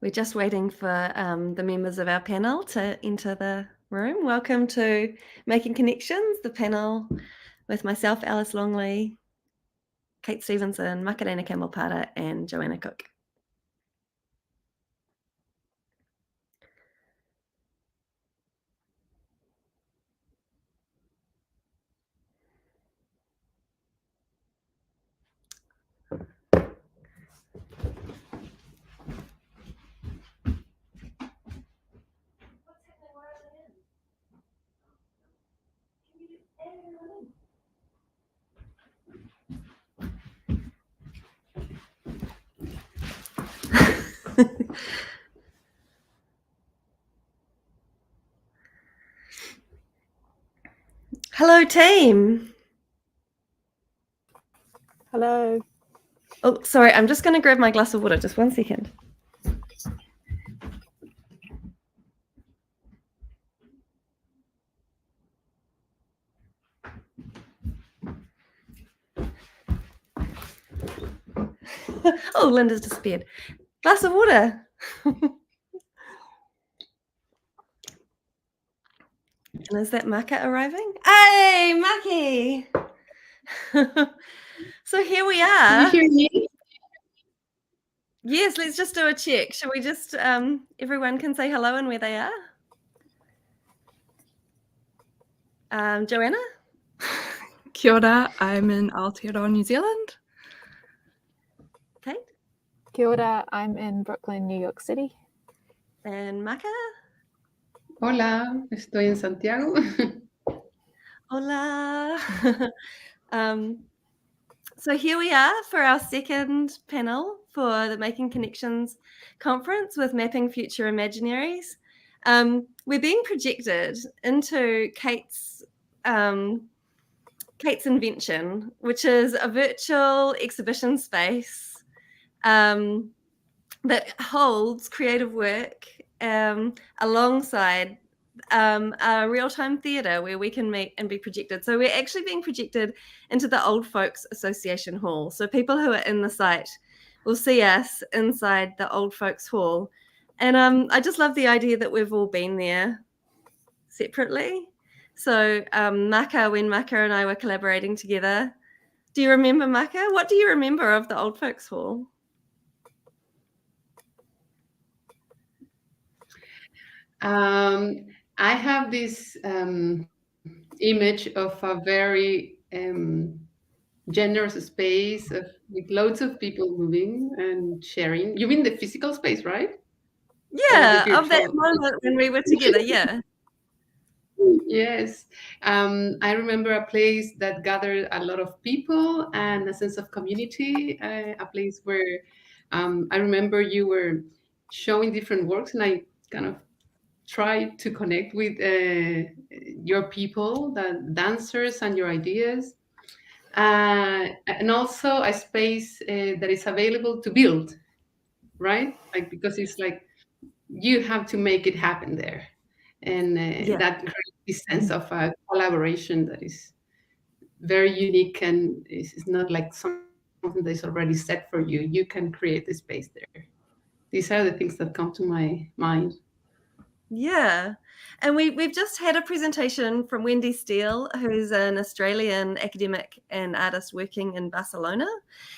We're just waiting for the members of our panel to enter the room. Welcome to Making Connections, the panel with myself, Alice Longley, Kate Stevenson, Macarena Campbell-Parter, and Joanna Cook. Hello, team. Hello. Oh, sorry, I'm just going to grab my glass of water. Just 1 second. Oh, Linda's disappeared. Glass of water. And is that Maka arriving? Hey, Maki! So here we are. Can you hear me? Yes, let's just do a check. Shall we just, everyone can say hello and where they are? Joanna? Kia ora, I'm in Aotearoa, New Zealand. Kate? Kia ora, I'm in Brooklyn, New York City. And Maka? Hola, estoy en Santiago. Hola. So here we are for our second panel for the Making Connections conference with Mapping Future Imaginaries. We're being projected into Kate's invention, which is a virtual exhibition space that holds creative work alongside a real-time theatre where we can meet and be projected. So we're actually being projected into the Old Folks Association Hall. So people who are in the site will see us inside the Old Folks Hall. And I just love the idea that we've all been there separately. So Maka, when Maka and I were collaborating together, do you remember Maka? What do you remember of the Old Folks Hall? I have this image of a very generous space with loads of people moving and sharing. You mean the physical space, right? Yeah, of that moment when we were together, yeah. Yes. I remember a place that gathered a lot of people and a sense of community, a place where I remember you were showing different works, and I kind of tried to connect with your people, the dancers, and your ideas. And also a space that is available to build, right? Like, because it's like you have to make it happen there. And that creates this sense of collaboration that is very unique, and is not like something that is already set for you. You can create the space there. These are the things that come to my mind. Yeah. And we've just had a presentation from Wendy Steele, who's an Australian academic and artist working in Barcelona.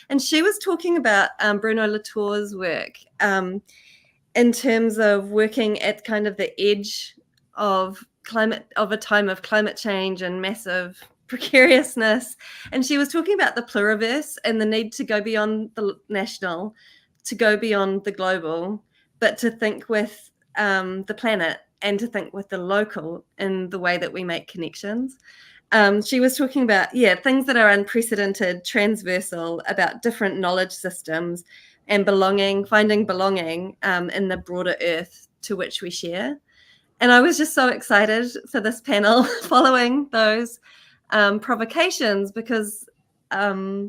And she was talking about Bruno Latour's work in terms of working at kind of the edge of a time of climate change and massive precariousness. And she was talking about the pluriverse and the need to go beyond the national, to go beyond the global, but to think with the planet and to think with the local in the way that we make connections. She was talking about, things that are unprecedented, transversal, about different knowledge systems and finding belonging in the broader earth to which we share. And I was just so excited for this panel following those provocations, because I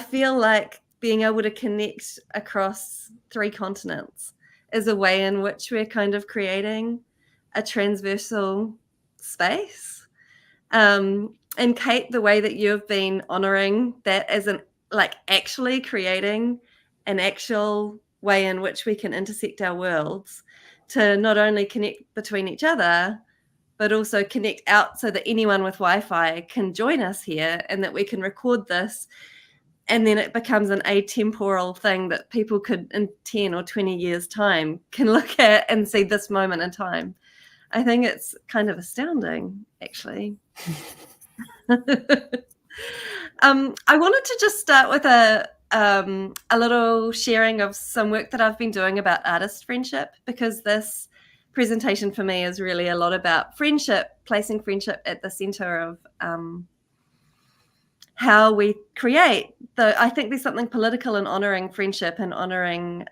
feel like being able to connect across 3 continents is a way in which we're kind of creating a transversal space. And Kate, the way that you've been honoring that as actually creating an actual way in which we can intersect our worlds to not only connect between each other, but also connect out so that anyone with Wi-Fi can join us here, and that we can record this, and then it becomes an atemporal thing that people could in 10 or 20 years time can look at and see this moment in time. I think it's kind of astounding, actually. I wanted to just start with a little sharing of some work that I've been doing about artist friendship, because this presentation for me is really a lot about friendship, placing friendship at the center of how we create. I think there's something political in honoring friendship and honoring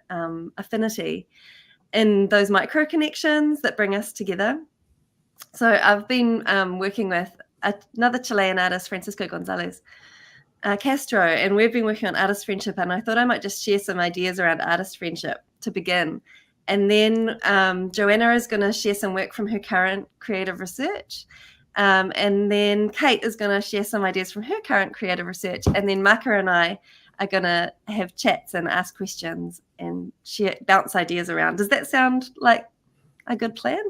affinity in those micro connections that bring us together. So I've been working with another Chilean artist, Francisco Gonzalez Castro, and we've been working on artist friendship, and I thought I might just share some ideas around artist friendship to begin. And then Joanna is going to share some work from her current creative research. And then Kate is going to share some ideas from her current creative research. And then Maka and I are going to have chats and ask questions and bounce ideas around. Does that sound like a good plan?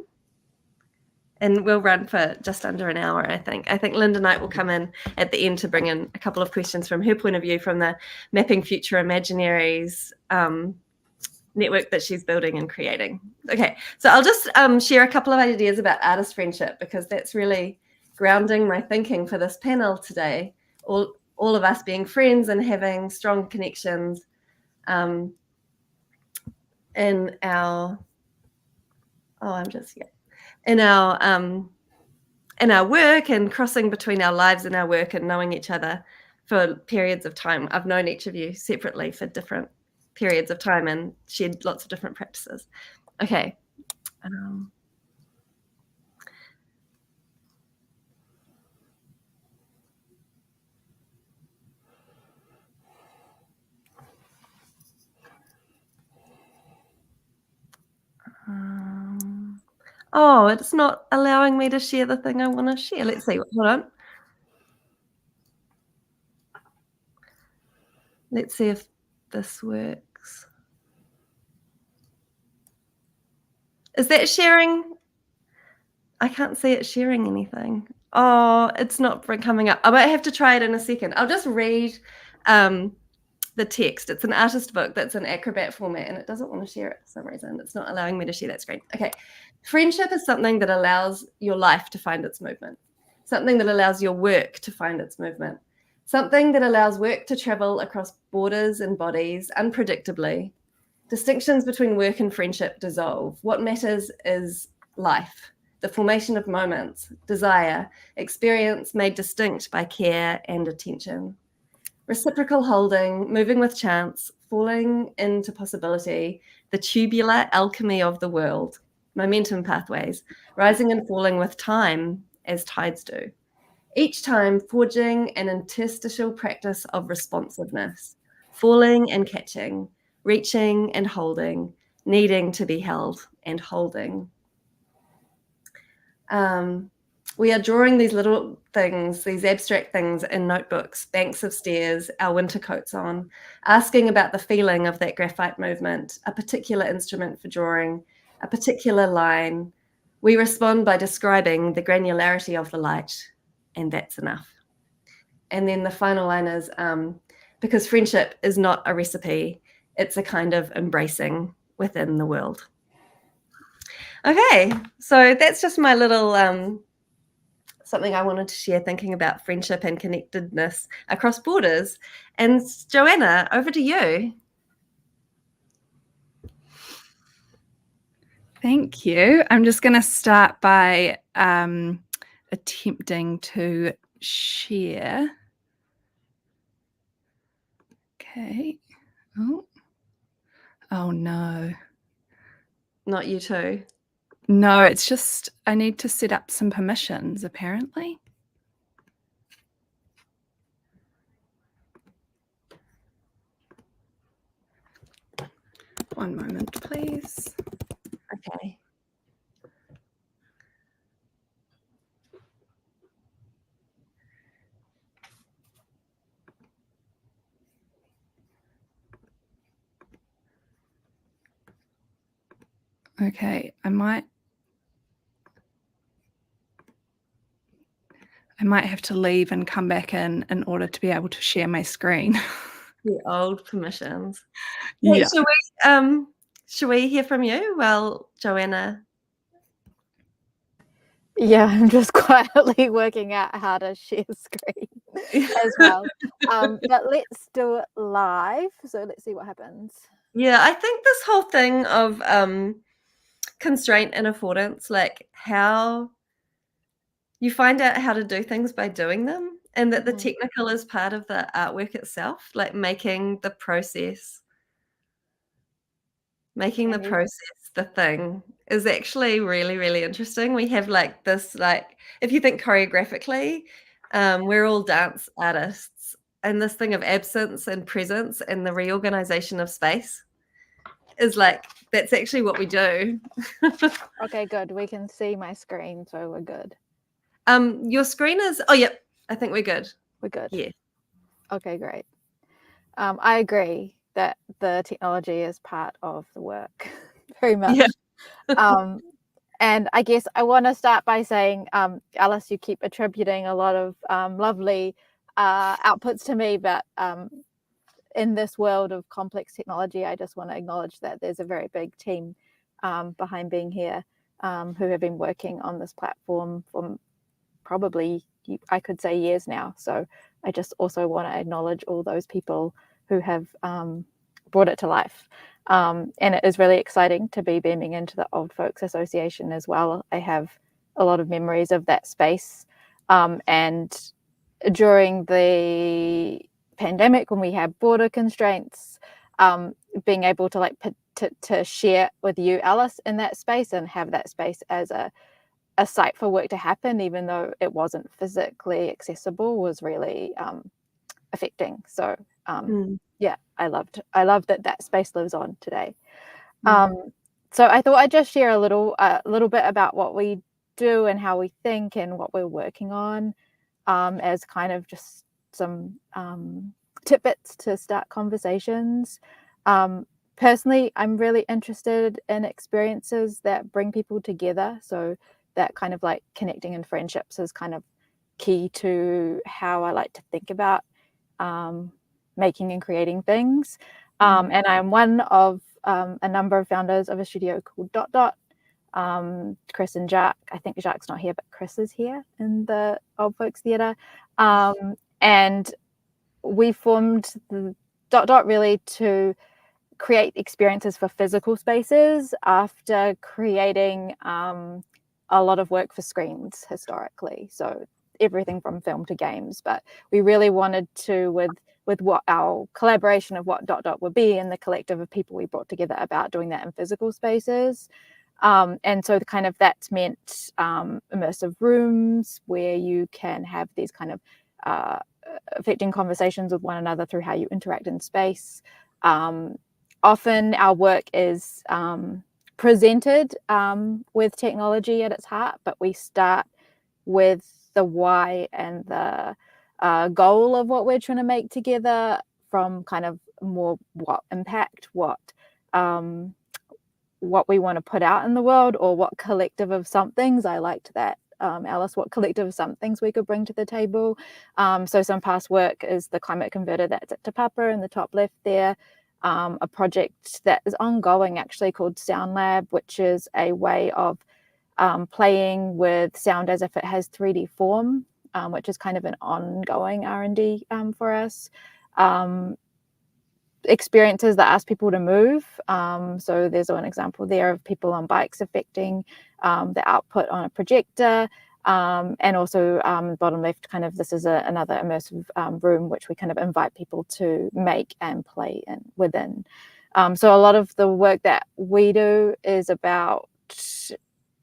And we'll run for just under an hour, I think. I think Linda Knight will come in at the end to bring in a couple of questions from her point of view from the Mapping Future Imaginaries network that she's building and creating. Okay, so I'll just share a couple of ideas about artist friendship, because that's really grounding my thinking for this panel today. All of us being friends and having strong connections in our, in our work, and crossing between our lives and our work, and knowing each other for periods of time. I've known each of you separately for different periods of time and shared lots of different practices. Okay. Oh, it's not allowing me to share the thing I want to share. Let's see. Hold on. Let's see if this works. Is that sharing? I can't see it sharing anything. Oh, it's not coming up. I might have to try it in a second. I'll just read the text. It's an artist book that's in Acrobat format, and it doesn't want to share it for some reason. It's not allowing me to share that screen. Okay. Friendship is something that allows your life to find its movement, something that allows your work to find its movement, something that allows work to travel across borders and bodies unpredictably. Distinctions between work and friendship dissolve. What matters is life, the formation of moments, desire, experience made distinct by care and attention. Reciprocal holding, moving with chance, falling into possibility, the tubular alchemy of the world, momentum pathways, rising and falling with time as tides do. Each time forging an interstitial practice of responsiveness, falling and catching, reaching and holding, needing to be held and holding. We are drawing these little things, these abstract things in notebooks, banks of stairs, our winter coats on, asking about the feeling of that graphite movement, a particular instrument for drawing, a particular line. We respond by describing the granularity of the light, and that's enough. And then the final line is, because friendship is not a recipe, it's a kind of embracing within the world. Okay, so that's just my little something I wanted to share, thinking about friendship and connectedness across borders. And Joanna, over to you. Thank you. I'm just going to start by attempting to share. Okay. Oh no. Not you too. No, it's just I need to set up some permissions, apparently. One moment, please. Okay. Okay, I might have to leave and come back in order to be able to share my screen. The old permissions. Yeah. Hey, should we hear from you while Joanna? Yeah, I'm just quietly working out how to share screen as well. But let's do it live. So let's see what happens. Yeah, I think this whole thing of constraint and affordance, like how you find out how to do things by doing them, and that the technical is part of the artwork itself, like making the process the thing is actually really, really interesting. We have like this, like, if you think choreographically, we're all dance artists, and this thing of absence and presence and the reorganization of space is like, that's actually what we do. Okay, good. We can see my screen, so we're good. Your screen is, oh, yep, I think we're good. We're good. Yeah. Okay, great. I agree that the technology is part of the work very much. Yeah. And I guess I want to start by saying, Alys, you keep attributing a lot of lovely outputs to me, but in this world of complex technology, I just want to acknowledge that there's a very big team behind being here who have been working on this platform for probably, I could say, years now. So I just also want to acknowledge all those people who have brought it to life. And it is really exciting to be beaming into the Old Folks Association as well. I have a lot of memories of that space. And during the pandemic, when we had border constraints, being able to to share with you, Alys, in that space and have that space as a site for work to happen, even though it wasn't physically accessible, was really affecting. So yeah, I loved that space lives on today. So I thought I'd just share a little bit about what we do and how we think and what we're working on, as kind of just some tidbits to start conversations. Personally, I'm really interested in experiences that bring people together. So that kind of like connecting and friendships is kind of key to how I like to think about making and creating things. And I'm one of a number of founders of a studio called Dot Dot. Chris and Jacques, I think Jacques not here, but Chris is here in the Old Folks Theatre. And we formed the Dot Dot really to create experiences for physical spaces after creating a lot of work for screens historically. So everything from film to games, but we really wanted to, with what our collaboration of what Dot Dot would be and the collective of people we brought together about doing that in physical spaces. And so kind of that's meant immersive rooms where you can have these kind of affecting conversations with one another through how you interact in space. Often our work is presented with technology at its heart, but we start with the why and the goal of what we're trying to make together from kind of more what impact, what we want to put out in the world, or what collective of somethings. I liked that, Alys, what collective of somethings we could bring to the table. So some past work is the climate converter that's at Te Papa in the top left there. A project that is ongoing actually called Sound Lab, which is a way of playing with sound as if it has 3D form, which is kind of an ongoing R&D for us. Experiences that ask people to move. So there's one example there of people on bikes affecting the output on a projector. And also bottom left, kind of this is another immersive room which we kind of invite people to make and play within. So a lot of the work that we do is about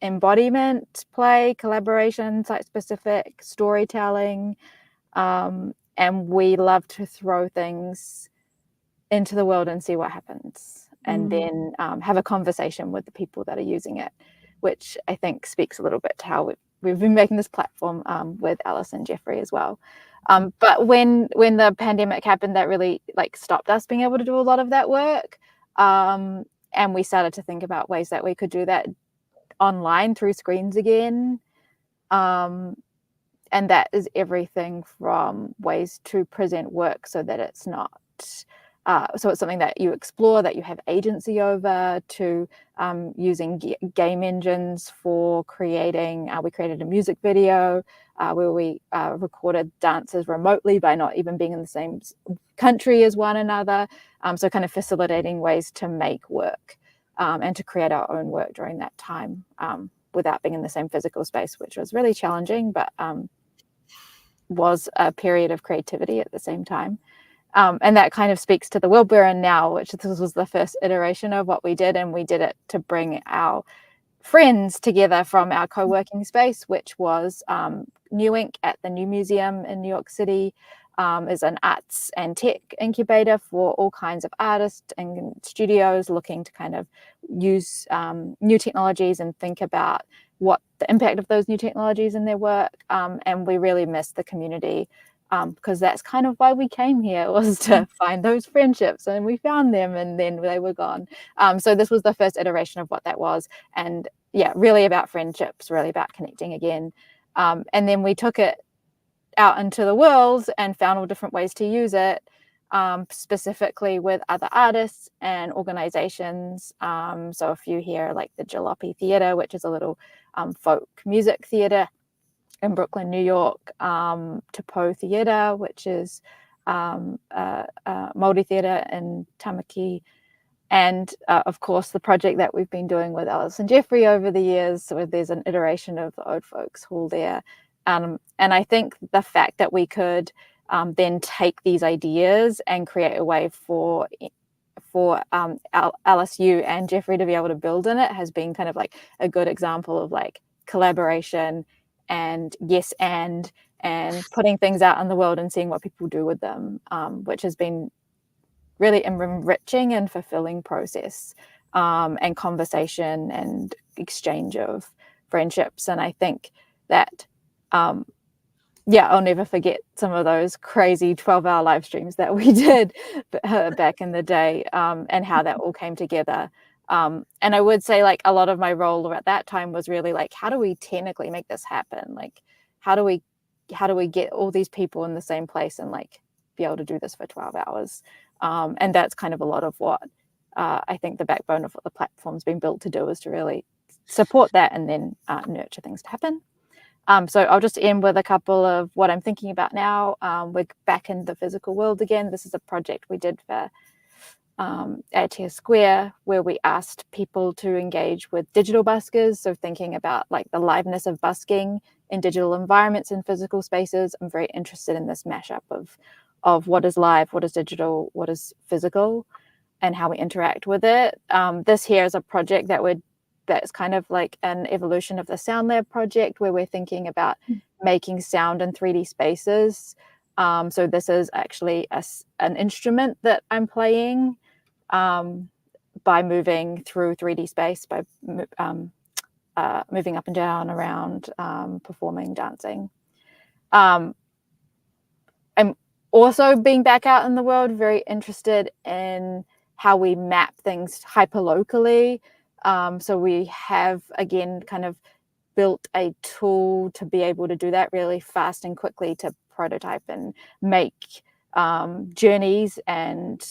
embodiment, play, collaboration, site-specific storytelling, and we love to throw things into the world and see what happens, and then have a conversation with the people that are using it, which I think speaks a little bit to how we've been making this platform with Alys and Jeffrey as well. But when the pandemic happened, that really like stopped us being able to do a lot of that work. And we started to think about ways that we could do that online through screens again. And that is everything from ways to present work so that it's not, so it's something that you explore, that you have agency over, to using game engines for creating. We created a music video where we recorded dances remotely by not even being in the same country as one another. So kind of facilitating ways to make work and to create our own work during that time without being in the same physical space, which was really challenging, but was a period of creativity at the same time. And that kind of speaks to the world we're in now, which this was the first iteration of what we did. And we did it to bring our friends together from our co-working space, which was New Ink at the New Museum in New York City. Is an arts and tech incubator for all kinds of artists and studios looking to kind of use new technologies and think about what the impact of those new technologies in their work. And we really missed the community because that's kind of why we came here, was to find those friendships, and we found them and then they were gone. So this was the first iteration of what that was. And yeah, really about friendships, really about connecting again. And then we took it out into the world and found all different ways to use it, specifically with other artists and organizations. So a few here, like the Jalopy Theatre, which is a little folk music theatre in Brooklyn, New York, Tapo Theatre, which is Māori theatre in Tamaki, and of course the project that we've been doing with Alys and Jeffrey over the years. So there's an iteration of the Old Folks Hall there. And I think the fact that we could then take these ideas and create a way for Alys, you and Jeffrey to be able to build in it has been kind of like a good example of like collaboration and putting things out in the world and seeing what people do with them, which has been really enriching and fulfilling process, and conversation and exchange of friendships. And I think that I'll never forget some of those crazy 12-hour live streams that we did back in the day, and how that all came together. And I would say like a lot of my role at that time was really like, how do we technically make this happen? Like, how do we get all these people in the same place and like be able to do this for 12 hours? And that's kind of a lot of what I think the backbone of what the platform's been built to do, is to really support that and then nurture things to happen. So I'll just end with a couple of what I'm thinking about now. We're back in the physical world again. This is a project we did for Aotea Square, where we asked people to engage with digital buskers. So thinking about like the liveness of busking in digital environments and physical spaces. I'm very interested in this mashup of what is live, what is digital, what is physical, and how we interact with it. This here is a project that's kind of like an evolution of the Sound Lab project, where we're thinking about making sound in 3D spaces. So this is actually an instrument that I'm playing by moving through 3D space, by moving up and down, around, performing, dancing. I'm also, being back out in the world, very interested in how we map things hyperlocally. So we have, again, kind of built a tool to be able to do that really fast and quickly, to prototype and make journeys and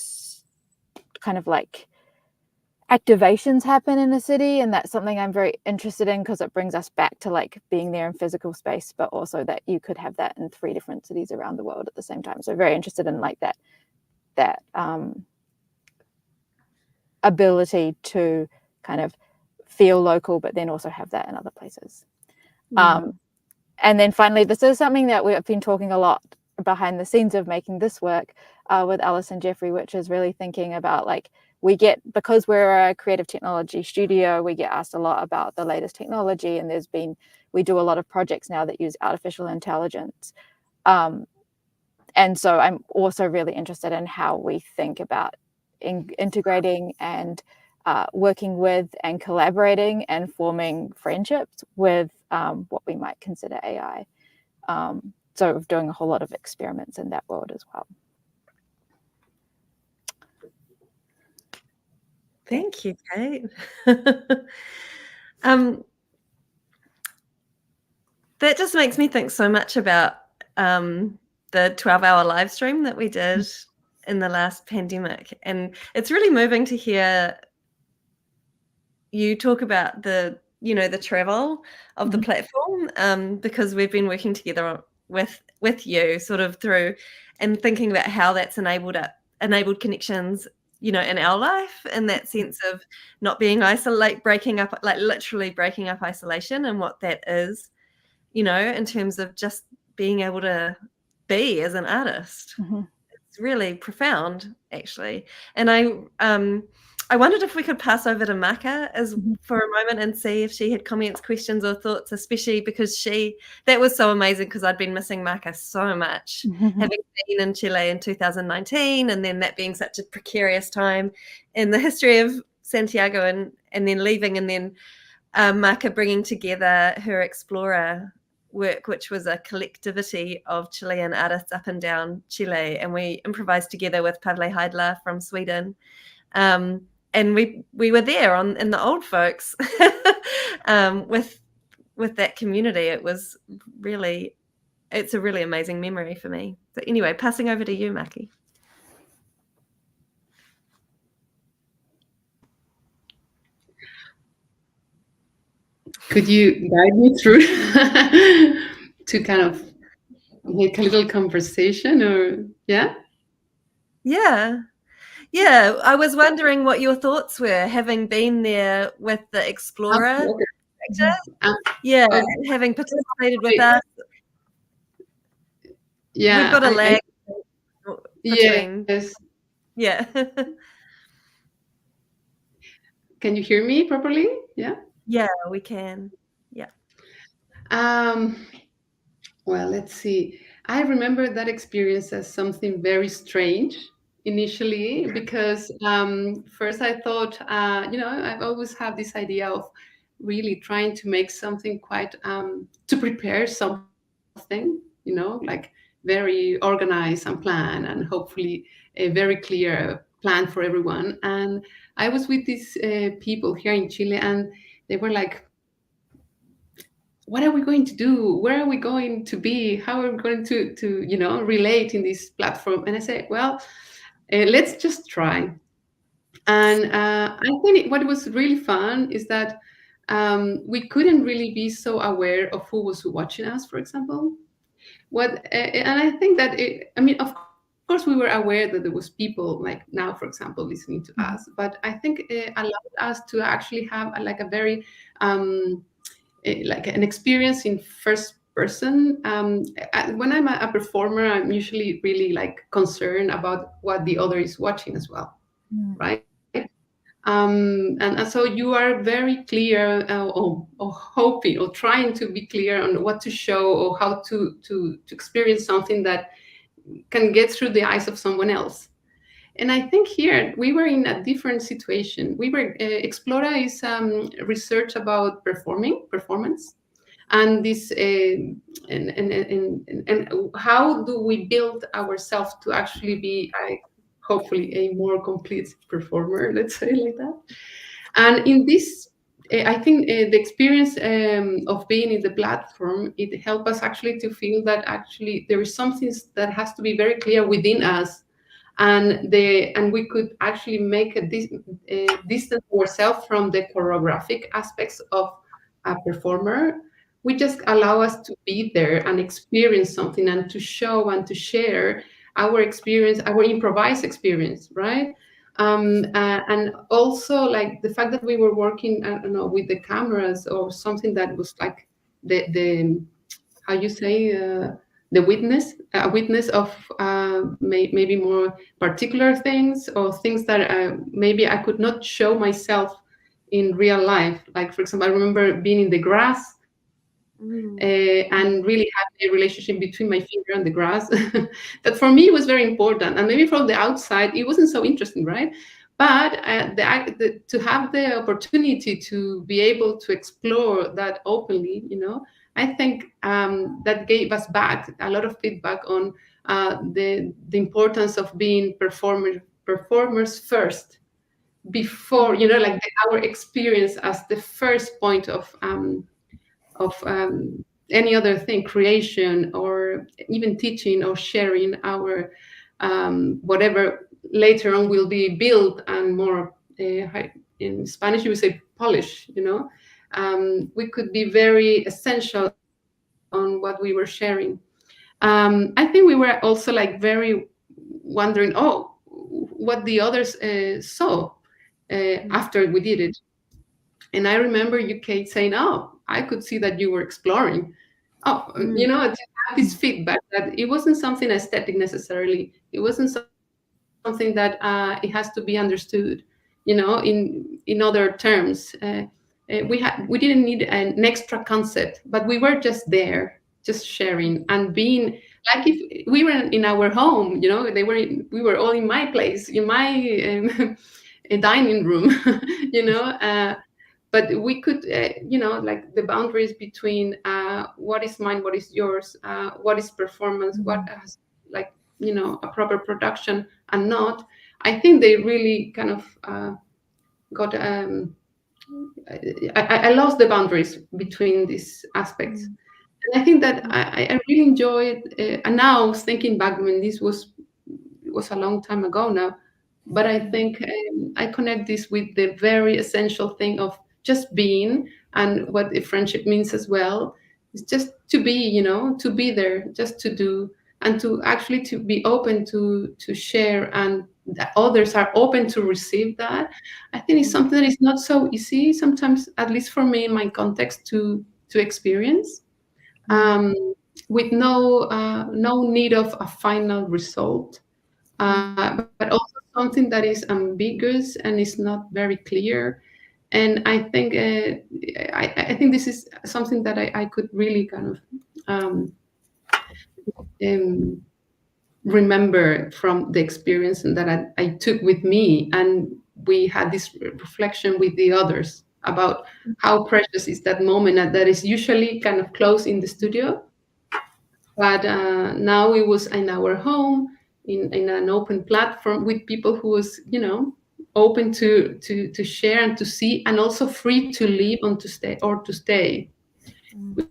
kind of like activations happen in a city. And that's something I'm very interested in, because it brings us back to like being there in physical space, but also that you could have that in 3 different cities around the world at the same time. So very interested in like that ability to kind of feel local, but then also have that in other places. And then finally, this is something that we've been talking a lot behind the scenes of making this work with Alys and Jeffrey, which is really thinking about like, because we're a creative technology studio, we get asked a lot about the latest technology, and we do a lot of projects now that use artificial intelligence. And so I'm also really interested in how we think about integrating and working with and collaborating and forming friendships with what we might consider AI. So doing a whole lot of experiments in that world as well. Thank you, Kate. That just makes me think so much about the 12-hour live stream that we did in the last pandemic. And it's really moving to hear you talk about the travel of the platform, because we've been working together with you sort of through and thinking about how that's enabled connections, in our life, in that sense of not being breaking up, like literally breaking up isolation, and what that is, in terms of just being able to be as an artist. It's really profound, actually. And I wondered if we could pass over to Maka for a moment and see if she had comments, questions, or thoughts, especially because that was so amazing, because I'd been missing Maka so much, having been in Chile in 2019, and then that being such a precarious time in the history of Santiago, and then leaving, and then Maka bringing together her Explorer work, which was a collectivity of Chilean artists up and down Chile, and we improvised together with Pavle Heidler from Sweden, and we were there in the Old Folks with that community. It's a really amazing memory for me. So anyway, passing over to you, Maki. Could you guide me through to kind of make a little conversation, or Yeah. I was wondering what your thoughts were, having been there with the Explorer. Having participated with us. Yeah, we've got a lag between. Yes. Yeah. Can you hear me properly? Yeah. Yeah, we can. Yeah. Well, let's see. I remember that experience as something very strange initially, because first I thought, I've always had this idea of really trying to make something quite, to prepare something, like very organized and planned, and hopefully a very clear plan for everyone. And I was with these people here in Chile, and they were like, what are we going to do? Where are we going to be? How are we going to relate in this platform? And I said, well, let's just try. And I think what was really fun is that we couldn't really be so aware of who was watching us, for example. And I think that of course we were aware that there was people like now, for example, listening to us, but I think it allowed us to actually have a very like an experience in first person. When I'm a performer, I'm usually really concerned about what the other is watching as well, right? And so you are very clear, or hoping, or trying to be clear on what to show, or how to experience something that can get through the eyes of someone else. And I think here we were in a different situation. We were Explora is research about performance, and this and how do we build ourselves to actually be hopefully a more complete performer, let's say like that. And in this, I think the experience of being in the platform, it helped us actually to feel that actually there is something that has to be very clear within us, and we could actually make a distance ourselves from the choreographic aspects of a performer. We just allow us to be there and experience something, and to show and to share our experience, our improvised experience, right? And also like the fact that we were working, I don't know, with the cameras, or something that was like the how you say, the witness, a witness of maybe more particular things, or things that maybe I could not show myself in real life. Like, for example, I remember being in the grass and really having a relationship between my finger and the grass. That for me was very important, and maybe from the outside it wasn't so interesting, right? But to have the opportunity to be able to explore that openly, I think that gave us back a lot of feedback on the importance of being performers first, before, like our experience as the first point of any other thing, creation, or even teaching or sharing our whatever later on will be built and more, in Spanish you would say polish, we could be very essential on what we were sharing. I think we were also like very wondering, what the others saw after we did it. And I remember you, Kate, saying, I could see that you were exploring. To have this feedback that it wasn't something aesthetic necessarily. It wasn't something that it has to be understood, in other terms. We didn't need an extra concept, but we were just there, just sharing and being like if we were in our home. We were all in my place, in my dining room, but we could, like the boundaries between what is mine, what is yours, what is performance, what has like, a proper production and not. I think they really kind of got. I lost the boundaries between these aspects. And I think that I really enjoyed. And now thinking back, it was a long time ago now, but I think I connect this with the very essential thing of just being, and what the friendship means as well is just to be, to be there, just to do, and to actually to be open to share, and that others are open to receive that. I think it's something that is not so easy sometimes, at least for me in my context, to experience, with no need of a final result, but also something that is ambiguous and is not very clear. And I think I think this is something that I could really kind of remember from the experience, and that I took with me, and we had this reflection with the others about how precious is that moment, and that is usually kind of close in the studio, but now it was in our home, in an open platform with people who was, open to share and to see, and also free to leave and to stay,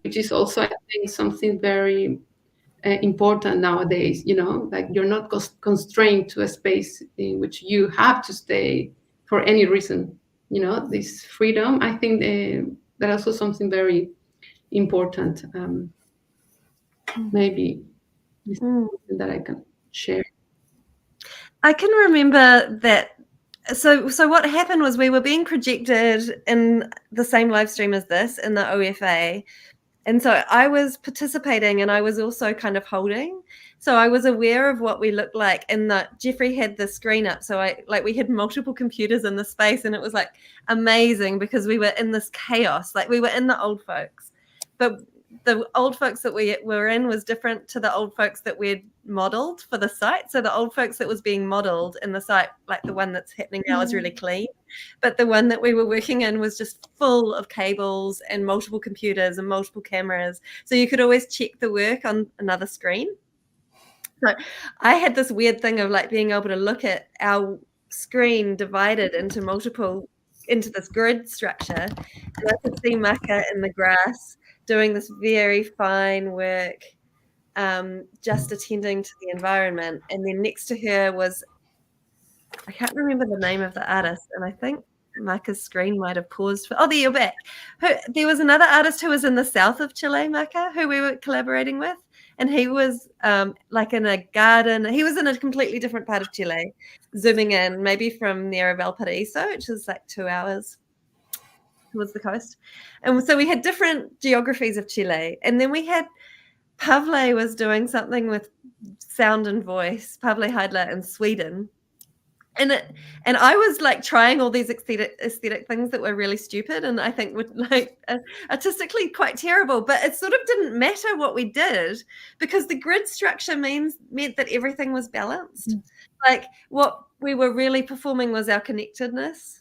which is also, I think, something very important nowadays. Like you're not constrained to a space in which you have to stay for any reason. This freedom, I think that also something very important. Maybe this is something that I can share. I can remember that. So what happened was we were being projected in the same live stream as this in the OFA. And so I was participating, and I was also kind of holding. So I was aware of what we looked like, and that Jeffrey had the screen up. So we had multiple computers in the space, and it was like amazing because we were in this chaos. Like we were in the old folks, but the old folks that we were in was different to the old folks that we'd modeled for the site. So the old folks that was being modeled in the site, like the one that's happening now, is really clean. But the one that we were working in was just full of cables and multiple computers and multiple cameras. So you could always check the work on another screen. So I had this weird thing of like being able to look at our screen divided into this grid structure. And I could see Maka in the grass doing this very fine work, just attending to the environment. And then next to her was, I can't remember the name of the artist, and I think Maka's screen might have paused for, there you're back. There was another artist who was in the south of Chile, Maka, who we were collaborating with, and he was like in a garden. He was in a completely different part of Chile, zooming in, maybe from near Valparaiso, which is like 2 hours towards the coast. And so we had different geographies of Chile. And then we had Pavle was doing something with sound and voice, Pavle Heidler in Sweden. And I was like trying all these aesthetic things that were really stupid, and I think were like artistically quite terrible, but it sort of didn't matter what we did because the grid structure meant that everything was balanced. Like what we were really performing was our connectedness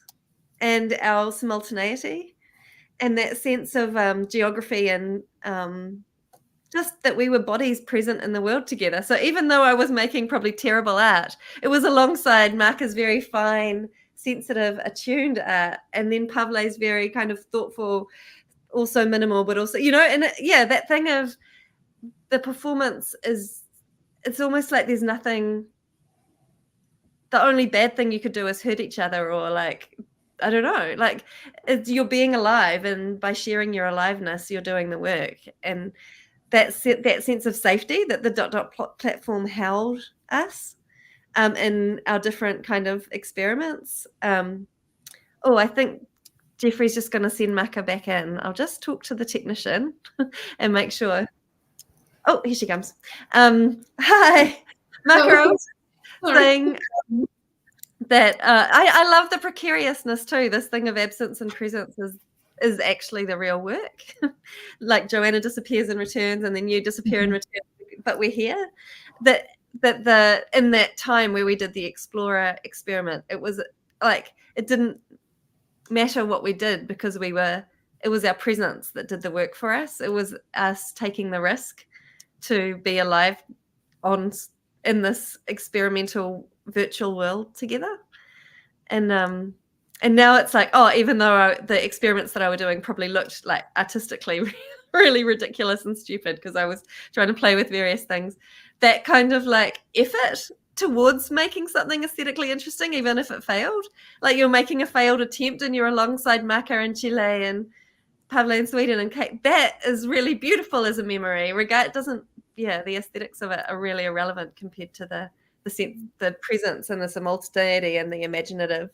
and our simultaneity and that sense of geography and just that we were bodies present in the world together. So even though I was making probably terrible art, it was alongside Maka's very fine sensitive, attuned art, and then Pavle's very kind of thoughtful, also minimal, but also, and that thing of the performance it's almost like there's nothing. The only bad thing you could do is hurt each other, or like, I don't know, like you're being alive, and by sharing your aliveness, you're doing the work. And that sense of safety that the dot platform held us in our different kind of experiments. I think Jeffrey's just going to send Maka back in. I'll just talk to the technician and make sure. Oh, here she comes. Hi, Maka. I was saying that I love the precariousness too. This thing of absence and presence is actually the real work. Like Joanna disappears and returns, and then you disappear and return, but we're here. That in that time where we did the Explorer experiment, it was like it didn't matter what we did, because it was our presence that did the work for us. It was us taking the risk to be alive in this experimental virtual world together. And now it's like, even though the experiments that I were doing probably looked like artistically really ridiculous and stupid, because I was trying to play with various things, that kind of like effort towards making something aesthetically interesting, even if it failed, like you're making a failed attempt and you're alongside Maka in Chile and Pavle in Sweden and Kate, that is really beautiful as a memory. The aesthetics of it are really irrelevant compared to the sense, the presence and the simultaneity and the imaginative,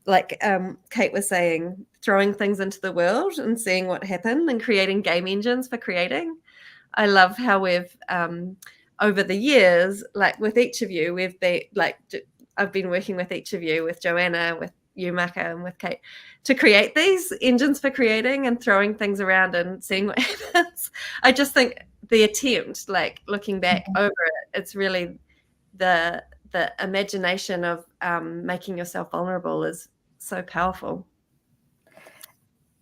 like Kate was saying, throwing things into the world and seeing what happened and creating game engines for creating. I love how we've over the years, like with each of you, we've been like, I've been working with each of you, with Joanna, with you, Maka, and with Kate, to create these engines for creating and throwing things around and seeing what happens. I just think the attempt, like looking back over it, it's really the imagination of making yourself vulnerable is so powerful.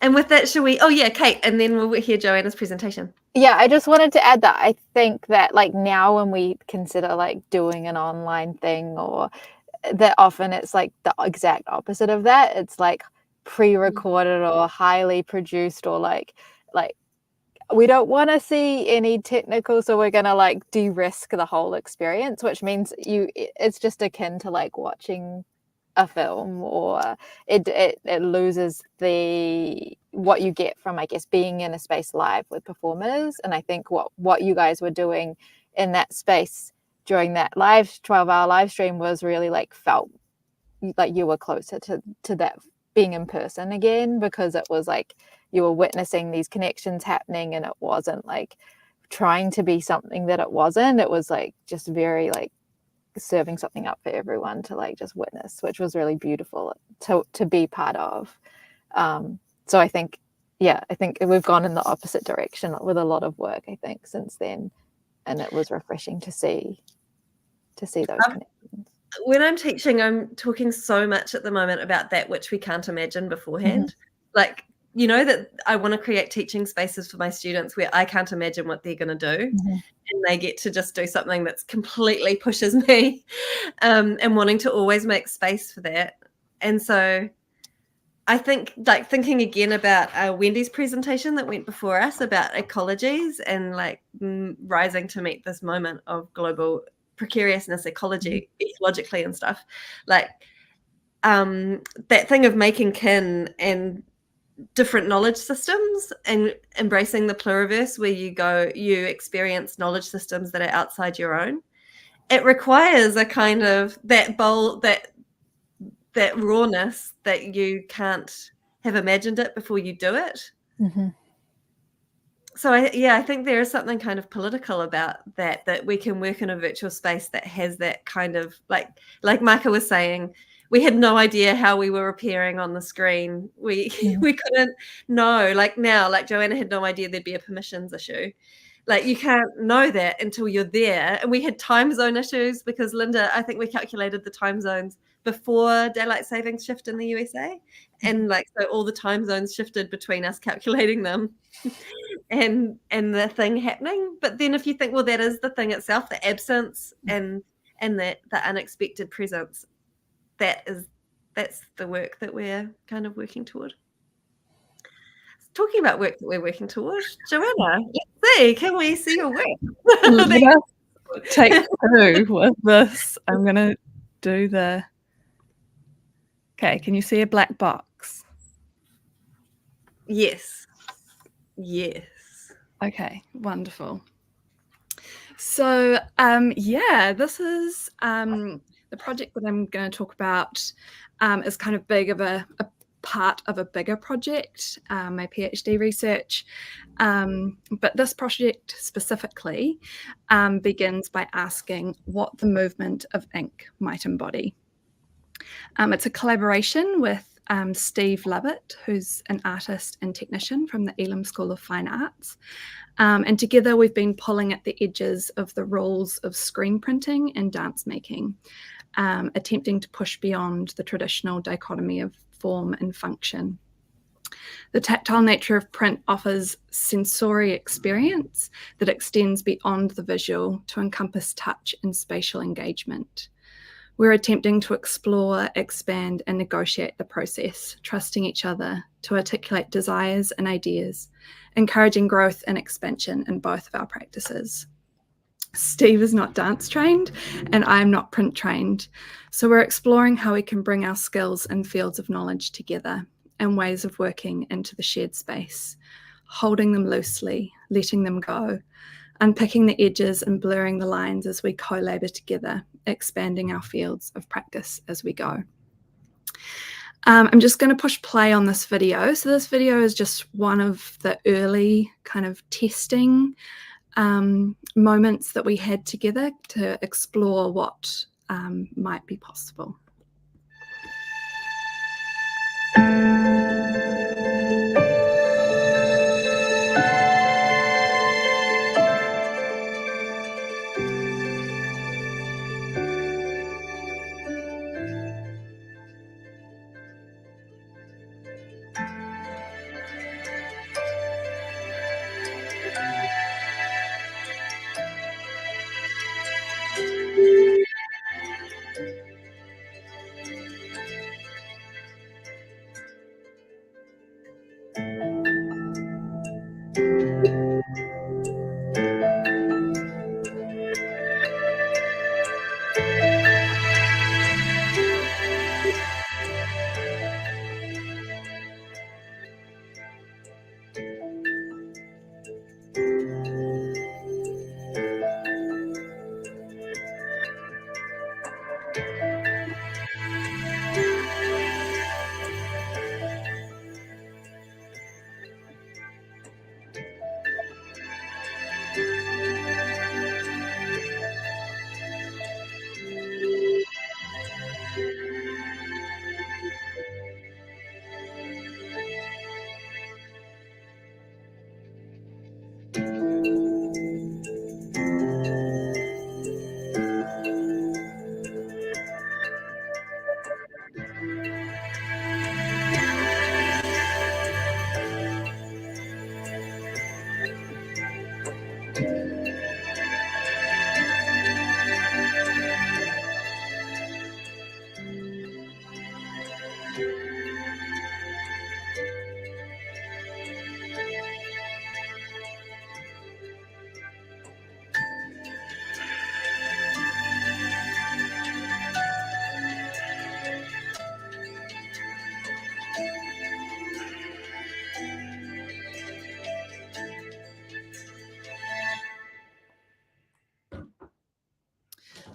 And with that, should we? Oh yeah, Kate, and then we'll hear Joanna's presentation. Yeah, I just wanted to add that I think that like now when we consider like doing an online thing, or that often it's like the exact opposite of that. It's like pre-recorded or highly produced, or like we don't want to see any technical, so we're gonna like de-risk the whole experience, which means it's just akin to like watching a film, or it loses what you get from, I guess, being in a space live with performers. And I think what you guys were doing in that space during that 12-hour live stream was really like felt like you were closer to that being in person again, because it was like you were witnessing these connections happening, and it wasn't like trying to be something that it wasn't. It was like just very like serving something up for everyone to like just witness, which was really beautiful to be part of. So I think we've gone in the opposite direction with a lot of work, I think, since then, and it was refreshing to see those connections. When I'm teaching, I'm talking so much at the moment about that which we can't imagine beforehand. Like, that I want to create teaching spaces for my students where I can't imagine what they're going to do, and they get to just do something that's completely pushes me, and wanting to always make space for that. And so I think, like, thinking again about Wendy's presentation that went before us about ecologies and like rising to meet this moment of global precariousness, ecologically and stuff, like that thing of making kin and different knowledge systems and embracing the pluriverse, where you experience knowledge systems that are outside your own. It requires a kind of that rawness that you can't have imagined it before you do it. So I think there is something kind of political about that we can work in a virtual space that has that kind of like Maka was saying, we had no idea how we were appearing on the screen. We couldn't know. Like now, like Joanna had no idea there'd be a permissions issue. Like you can't know that until you're there. And we had time zone issues because Linda, I think we calculated the time zones before daylight savings shift in the USA. And like, so all the time zones shifted between us calculating them and the thing happening. But then if you think, well, that is the thing itself, the absence and the unexpected presence, that is that's the work that we're kind of working toward. Talking about work that we're working towards, Joanna, let's see, can we see your work? Let us take two with this. I'm going to do the... Okay, can you see a black box? Yes. Yes. Okay, wonderful. So, this is the project that I'm going to talk about is kind of big of a part of a bigger project, my PhD research. But this project specifically begins by asking what the movement of ink might embody. It's a collaboration with Steve Lovett, who's an artist and technician from the Elam School of Fine Arts. And together we've been pulling at the edges of the rules of screen printing and dance making, attempting to push beyond the traditional dichotomy of form and function. The tactile nature of print offers sensory experience that extends beyond the visual to encompass touch and spatial engagement. We're attempting to explore, expand, and negotiate the process, trusting each other to articulate desires and ideas, encouraging growth and expansion in both of our practices. Steve is not dance trained and I'm not print trained. So we're exploring how we can bring our skills and fields of knowledge together and ways of working into the shared space, holding them loosely, letting them go, unpicking the edges and blurring the lines as we co-labor together, expanding our fields of practice as we go. I'm just going to push play on this video. So this video is just one of the early kind of testing moments that we had together to explore what might be possible.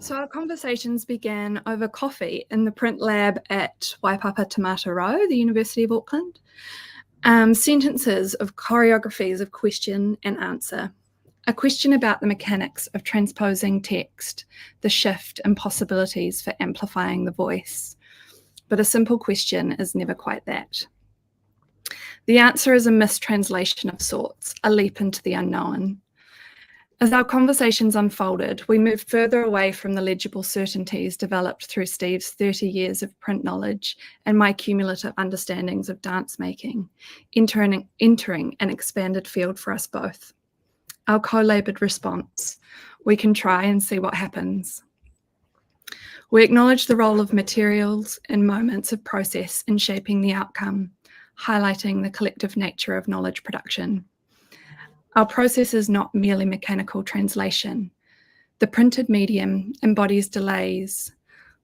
So our conversations began over coffee in the print lab at Waipapa Te Mata Row, the University of Auckland. Sentences of choreographies of question and answer. A question about the mechanics of transposing text, the shift and possibilities for amplifying the voice. But a simple question is never quite that. The answer is a mistranslation of sorts, a leap into the unknown. As our conversations unfolded, we moved further away from the legible certainties developed through Steve's 30 years of print knowledge and my cumulative understandings of dance making, entering an expanded field for us both. Our co-labored response: we can try and see what happens. We acknowledge the role of materials and moments of process in shaping the outcome, highlighting the collective nature of knowledge production. Our process is not merely mechanical translation. The printed medium embodies delays,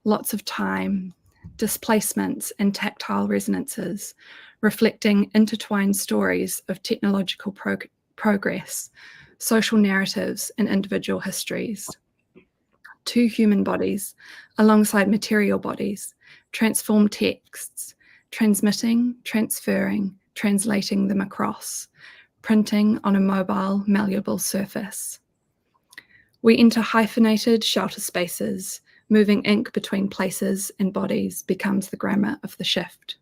lots of time, displacements, and tactile resonances, reflecting intertwined stories of technological progress, social narratives, and individual histories. Two human bodies, alongside material bodies, transform texts, transmitting, transferring, translating them across, printing on a mobile, malleable surface. We enter hyphenated shelter spaces. Moving ink between places and bodies becomes the grammar of the shift.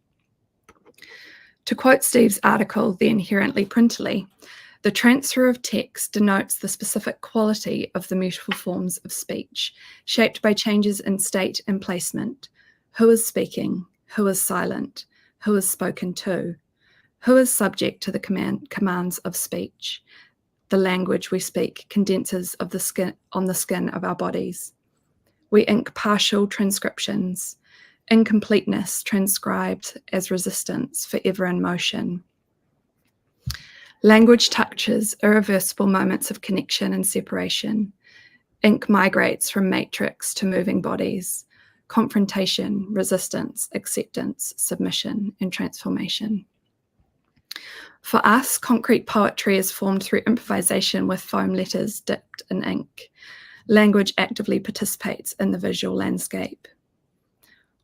To quote Steve's article, The Inherently Printily, the transfer of text denotes the specific quality of the mutable forms of speech, shaped by changes in state and placement. Who is speaking? Who is silent? Who is spoken to? Who is subject to the commands of speech? The language we speak condenses on the skin of our bodies. We ink partial transcriptions, incompleteness transcribed as resistance, forever in motion. Language touches irreversible moments of connection and separation. Ink migrates from matrix to moving bodies, confrontation, resistance, acceptance, submission, and transformation. For us, concrete poetry is formed through improvisation with foam letters dipped in ink. Language actively participates in the visual landscape.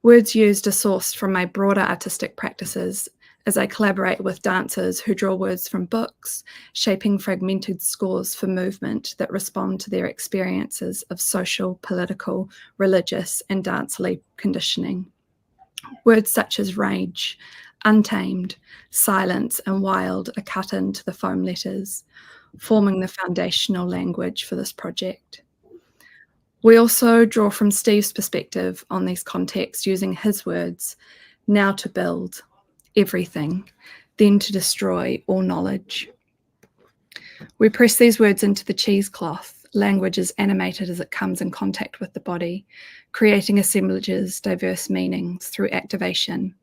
Words used are sourced from my broader artistic practices as I collaborate with dancers who draw words from books, shaping fragmented scores for movement that respond to their experiences of social, political, religious, and dancely conditioning. Words such as rage, untamed, silence, and wild are cut into the foam letters, forming the foundational language for this project. We also draw from Steve's perspective on these contexts, using his words, now to build everything, then to destroy all knowledge. We press these words into the cheesecloth. Language is animated as it comes in contact with the body, creating assemblages, diverse meanings through activation.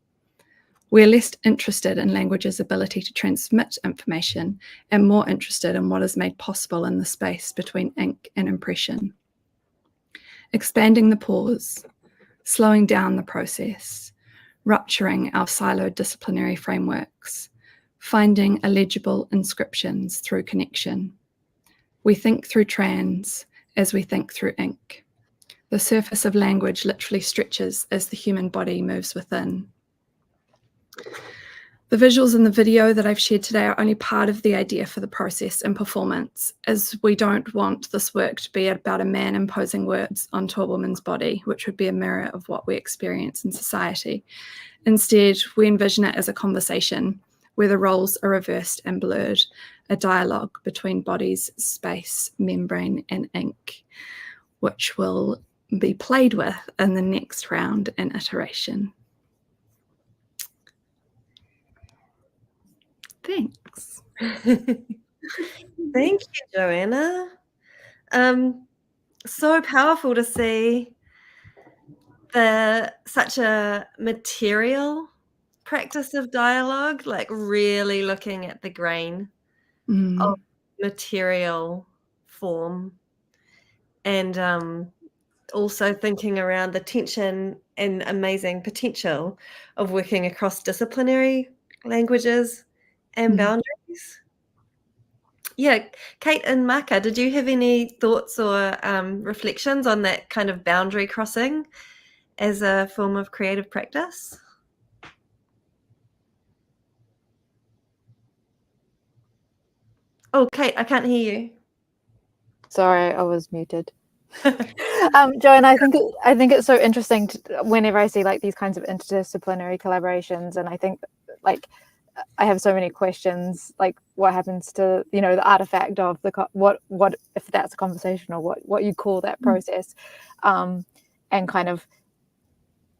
We're less interested in language's ability to transmit information and more interested in what is made possible in the space between ink and impression. Expanding the pause, slowing down the process, rupturing our siloed disciplinary frameworks, finding illegible inscriptions through connection. We think through trans as we think through ink. The surface of language literally stretches as the human body moves within. The visuals in the video that I've shared today are only part of the idea for the process and performance, as we don't want this work to be about a man imposing words onto a woman's body, which would be a mirror of what we experience in society. Instead, we envision it as a conversation where the roles are reversed and blurred, a dialogue between bodies, space, membrane, and ink, which will be played with in the next round and iteration. Thanks. Thank you, Joanna. So powerful to see such a material practice of dialogue, like really looking at the grain of material form, and also thinking around the tension and amazing potential of working across disciplinary languages and boundaries. Yeah, Kate and Maka, did you have any thoughts or reflections on that kind of boundary crossing as a form of creative practice? Oh, Kate, I can't hear you. Sorry, I was muted. Joanne, I think it's so interesting whenever I see like these kinds of interdisciplinary collaborations, and I think like I have so many questions, like what happens to the artifact of what if that's a conversation, or what you call that process, and kind of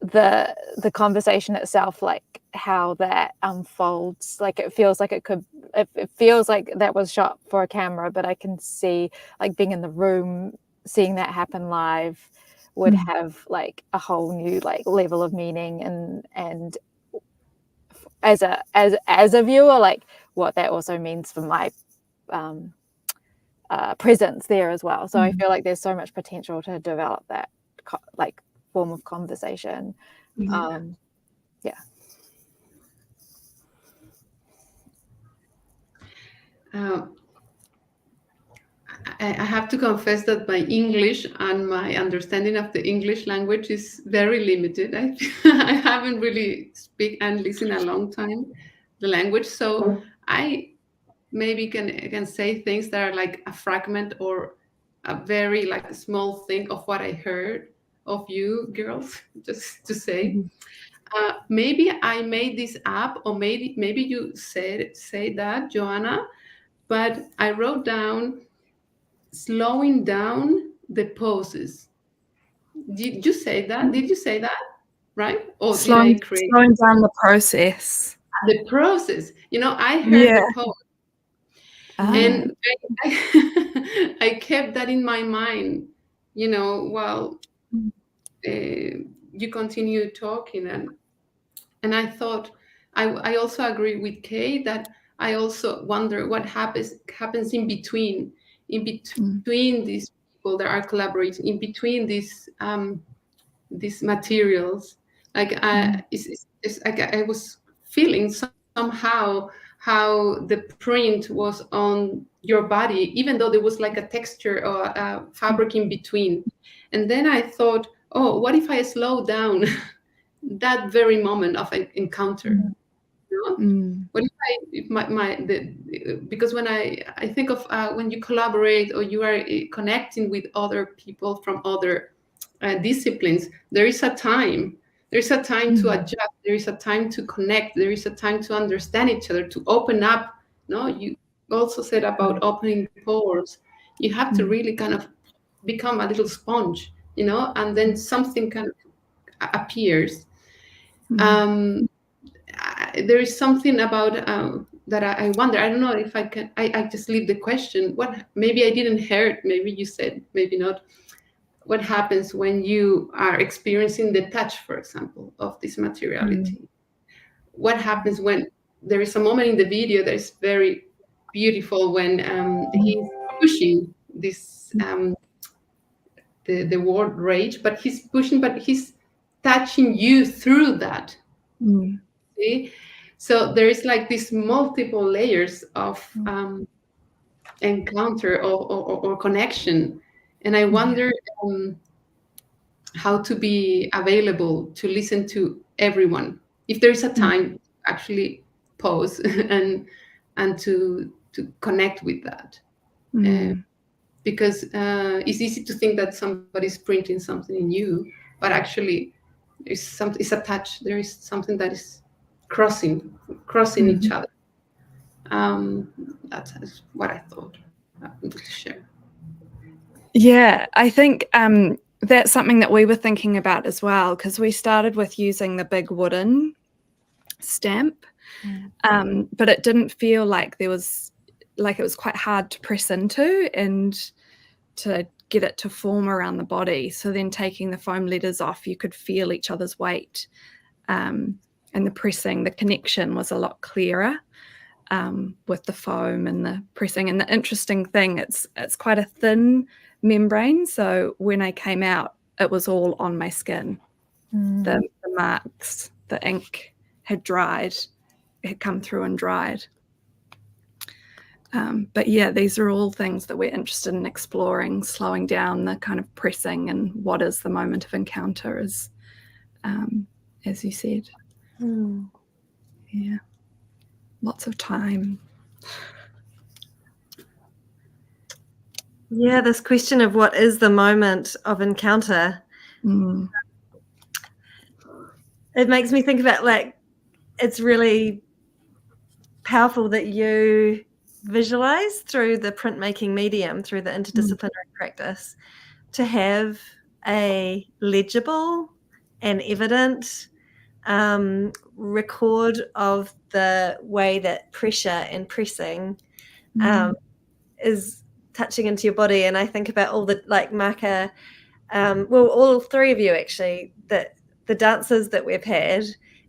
the conversation itself, like how that unfolds. Like it feels like it feels like that was shot for a camera, but I can see like being in the room seeing that happen live would have like a whole new like level of meaning, and as a viewer, like what that also means for my presence there as well. So I feel like there's so much potential to develop that like form of conversation. Yeah. I have to confess that my English and my understanding of the English language is very limited. I haven't really speak and listen a long time the language, so I maybe can say things that are like a fragment or a very like a small thing of what I heard of you girls, just to say. Maybe I made this up, or maybe you say that, Joanna, but I wrote down slowing down the poses. Did you say that? Did you say that? Right? Or did I create slowing down the process? the process? I heard the pose. And I kept that in my mind, while you continue talking. And I thought, I also agree with Kate that I also wonder what happens in between these people that are collaborating, in between these materials. Like it's like I was feeling somehow how the print was on your body, even though there was like a texture or a fabric in between. And then I thought, oh, what if I slow down that very moment of an encounter? What if because when I think of when you collaborate or you are connecting with other people from other disciplines, there is a time to adjust, there is a time to connect, there is a time to understand each other, to open up. You also said about opening pores. You have to really kind of become a little sponge, and then something kind of appears. There is something about that I wonder. I don't know if I just leave the question. Maybe I didn't hear it, maybe you said, maybe not. What happens when you are experiencing the touch, for example, of this materiality? What happens when there is a moment in the video that is very beautiful when he's pushing this the word rage, but he's pushing, but he's touching you through that. See? So there is like these multiple layers of encounter or connection. And I wonder how to be available to listen to everyone. If there is a time to actually pause and to connect with that. Because it's easy to think that somebody's printing something in you, but actually it's a touch. There is something that is crossing each other. That's what I thought I wanted to share. Yeah, I think that's something that we were thinking about as well, because we started with using the big wooden stamp, but it didn't feel like it was quite hard to press into and to get it to form around the body. So then taking the foam letters off, you could feel each other's weight, and the pressing, the connection was a lot clearer with the foam and the pressing. And the interesting thing, it's quite a thin membrane, so when I came out, it was all on my skin. The marks, the ink had come through and dried. But yeah, these are all things that we're interested in exploring, slowing down the kind of pressing and what is the moment of encounter, as you said. Yeah, lots of time. Yeah, this question of what is the moment of encounter. It makes me think about, like, it's really powerful that you visualize through the printmaking medium, through the interdisciplinary practice, to have a legible and evident record of the way that pressure and pressing is touching into your body, and I think about all the like Maka, well, all three of you actually, that the dances that we've had,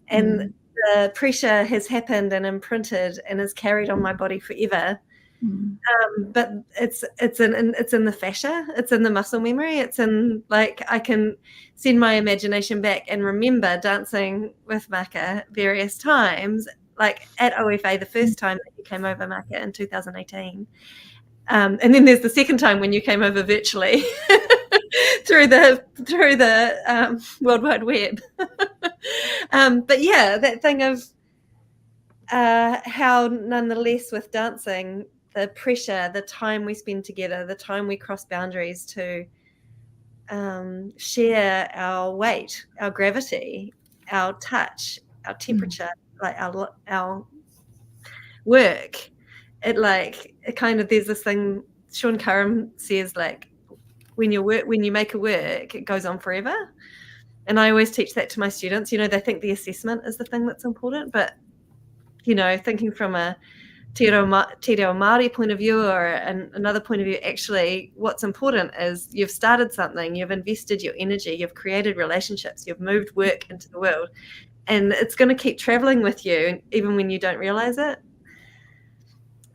and the pressure has happened and imprinted and is carried on my body forever. But it's in the fascia, it's in the muscle memory, it's in, like, I can send my imagination back and remember dancing with Maka various times, like at OFA the first time that you came over, Maka, in 2018, and then there's the second time when you came over virtually through the World Wide Web. But yeah, that thing of how nonetheless with dancing, the pressure, the time we spend together, the time we cross boundaries to share our weight, our gravity, our touch, our temperature, like our work, it kind of, there's this thing Sean Curran says, like, when you make a work, it goes on forever. And I always teach that to my students. You know, they think the assessment is the thing that's important, but, you know, thinking from a te reo Māori point of view, or another point of view, actually what's important is you've started something, you've invested your energy, you've created relationships, you've moved work into the world, and it's going to keep traveling with you even when you don't realize it.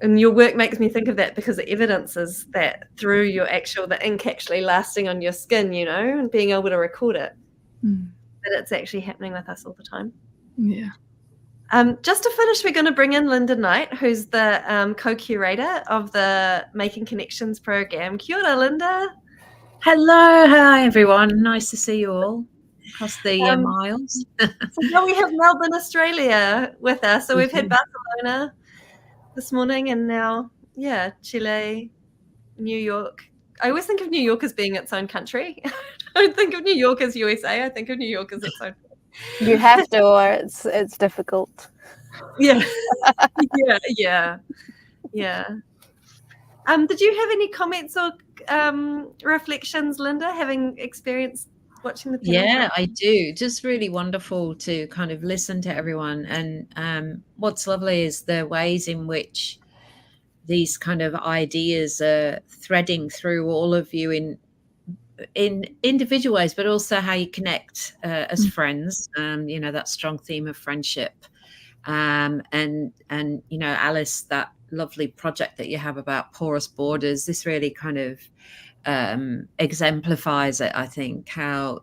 And your work makes me think of that, because the evidence is that through the ink actually lasting on your skin, you know, and being able to record it, that it's actually happening with us all the time. Yeah. Just to finish, we're going to bring in Linda Knight, who's the co-curator of the Making Connections program. Kia ora, Linda. Hello, hi everyone. Nice to see you all across the miles. So now we have Melbourne, Australia with us. So we've had Barcelona this morning, and now, Chile, New York. I always think of New York as being its own country. I don't think of New York as USA. I think of New York as its own. You have to, or it's difficult. Yeah. yeah. Did you have any comments or reflections, Linda, having experienced watching the panel? Yeah, I do. Just really wonderful to kind of listen to everyone. And what's lovely is the ways in which these kind of ideas are threading through all of you in individual ways, but also how you connect as friends. You know, that strong theme of friendship. And you know, Alys, that lovely project that you have about porous borders, this really kind of exemplifies it. I think how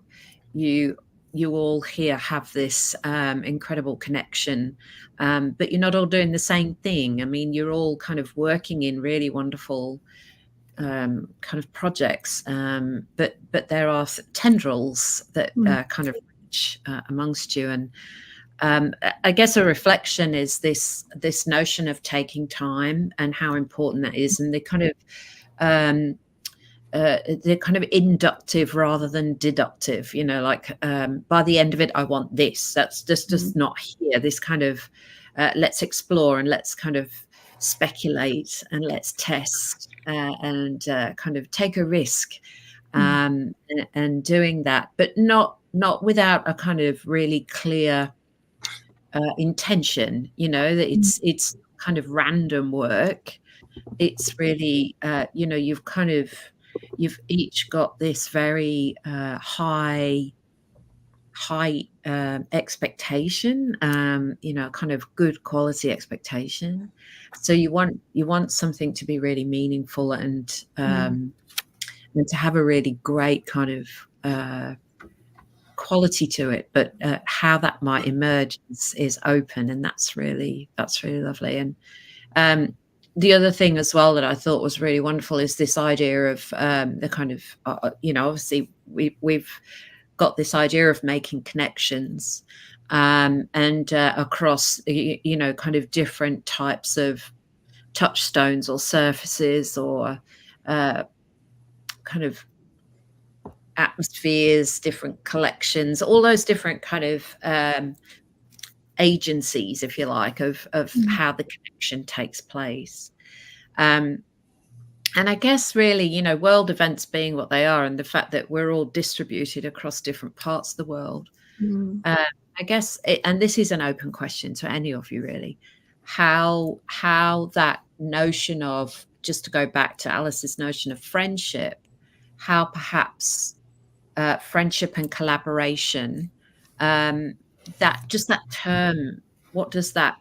you all here have this incredible connection, but you're not all doing the same thing. I mean, you're all kind of working in really wonderful kind of projects, but there are tendrils that kind of reach amongst you. And I guess a reflection is this notion of taking time and how important that is, and the kind of inductive rather than deductive. You know, like by the end of it, I want this. That's just not here. This kind of let's explore and let's kind of speculate and let's test and kind of take a risk, and doing that, but not without a kind of really clear intention. You know, that it's kind of random work. It's really you know, you've each got this very high expectation, you know, kind of good quality expectation. So you want something to be really meaningful and to have a really great kind of quality to it, but how that might emerge is open, and that's really lovely. And the other thing as well that I thought was really wonderful is this idea of the kind of you know, obviously we've got this idea of making connections, and across, you know, kind of different types of touchstones or surfaces or kind of atmospheres, different collections, all those different kind of agencies, if you like, of how the connection takes place. And I guess really, you know, world events being what they are, and the fact that we're all distributed across different parts of the world, I guess, and this is an open question to any of you really, how that notion of just to go back to Alice's notion of friendship, how perhaps friendship and collaboration, that term, what does that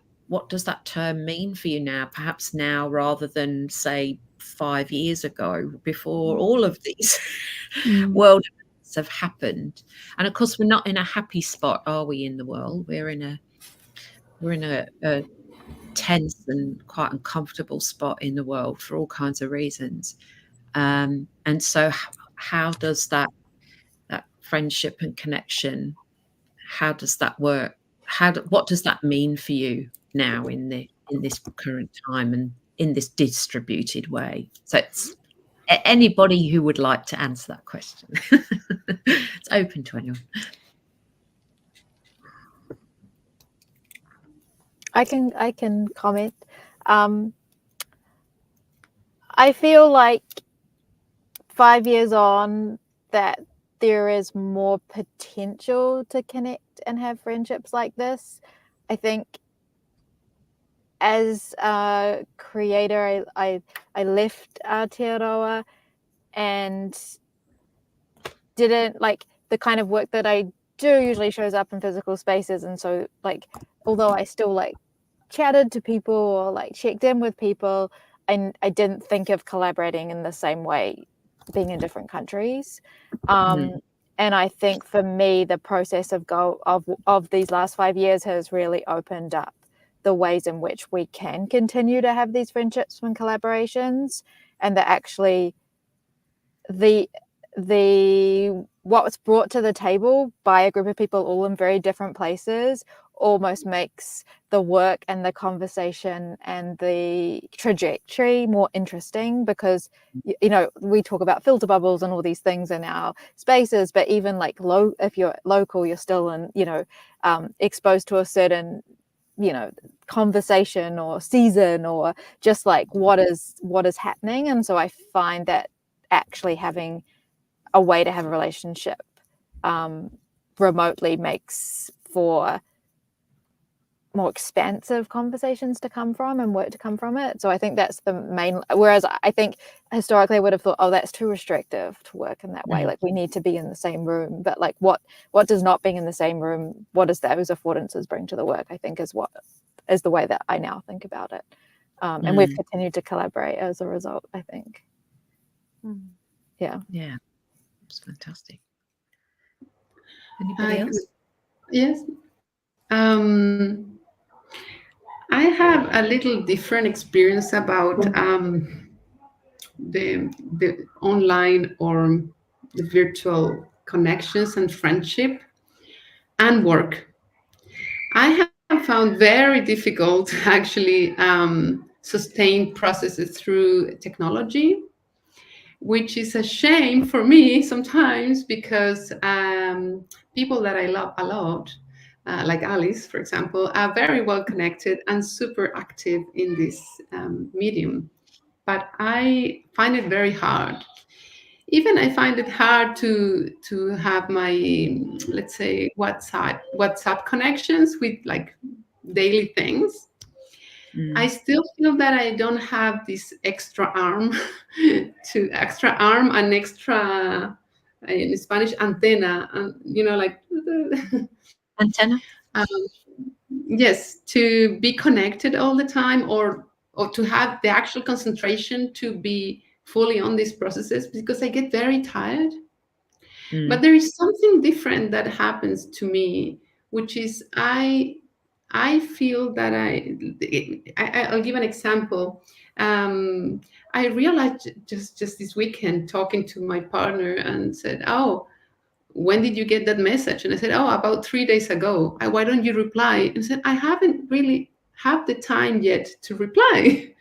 term mean for you now? Perhaps now rather than, say, 5 years ago, before all of these world events have happened. And of course, we're not in a happy spot, are we, in the world? We're in a tense and quite uncomfortable spot in the world for all kinds of reasons. And so how does that friendship and connection, how does that work? What does that mean for you now in this current time and in this distributed way? So it's anybody who would like to answer that question. It's open to anyone. I can comment. I feel like 5 years on that there is more potential to connect and have friendships like this. I think as a creator, I left Aotearoa and didn't like the kind of work that I do usually shows up in physical spaces. And so like, although I still like chatted to people or like checked in with people, I didn't think of collaborating in the same way being in different countries. And I think for me, the process of these last 5 years has really opened up the ways in which we can continue to have these friendships and collaborations, and that actually the what was brought to the table by a group of people all in very different places almost makes the work and the conversation and the trajectory more interesting, because you know, we talk about filter bubbles and all these things in our spaces, but even like if you're local, you're still in, you know, exposed to a certain, you know, conversation or season or just like what is happening. And so I find that actually having a way to have a relationship remotely makes for more expansive conversations to come from and work to come from it. So I think that's the main, whereas I think historically I would have thought, oh, that's too restrictive to work in that way. Like we need to be in the same room, but like what does not being in the same room, what does those affordances bring to the work, I think is the way that I now think about it. And we've continued to collaborate as a result, I think. Yeah. It's fantastic. Anybody else? Yes. I have a little different experience about the online or the virtual connections and friendship and work. I have found very difficult actually sustain processes through technology, which is a shame for me sometimes, because people that I love a lot, like Alys, for example, are very well connected and super active in this medium. But I find it very hard. Even I find it hard to have my, let's say, WhatsApp connections with like daily things. I still feel that I don't have this extra arm and extra in Spanish antena, and you know, like Antenna. Yes, to be connected all the time, or to have the actual concentration to be fully on these processes, because I get very tired. But there is something different that happens to me, which is I feel that I'll give an example. I realized just this weekend, talking to my partner, and said, "Oh, when did you get that message?" And I said, "Oh, about 3 days ago." "Why don't you reply?" And I said, "I haven't really had the time yet to reply."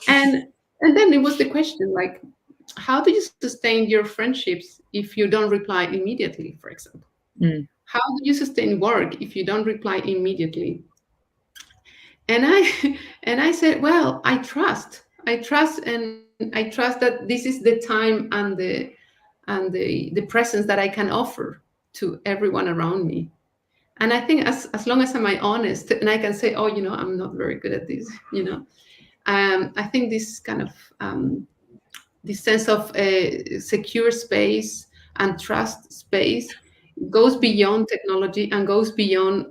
And then it was the question, like, how do you sustain your friendships if you don't reply immediately, for example? How do you sustain work if you don't reply immediately? And I said, well, I trust that this is the time and the presence that I can offer to everyone around me. And I think as long as I'm honest and I can say, oh, you know, I'm not very good at this, you know, I think this kind of this sense of a secure space and trust space goes beyond technology and goes beyond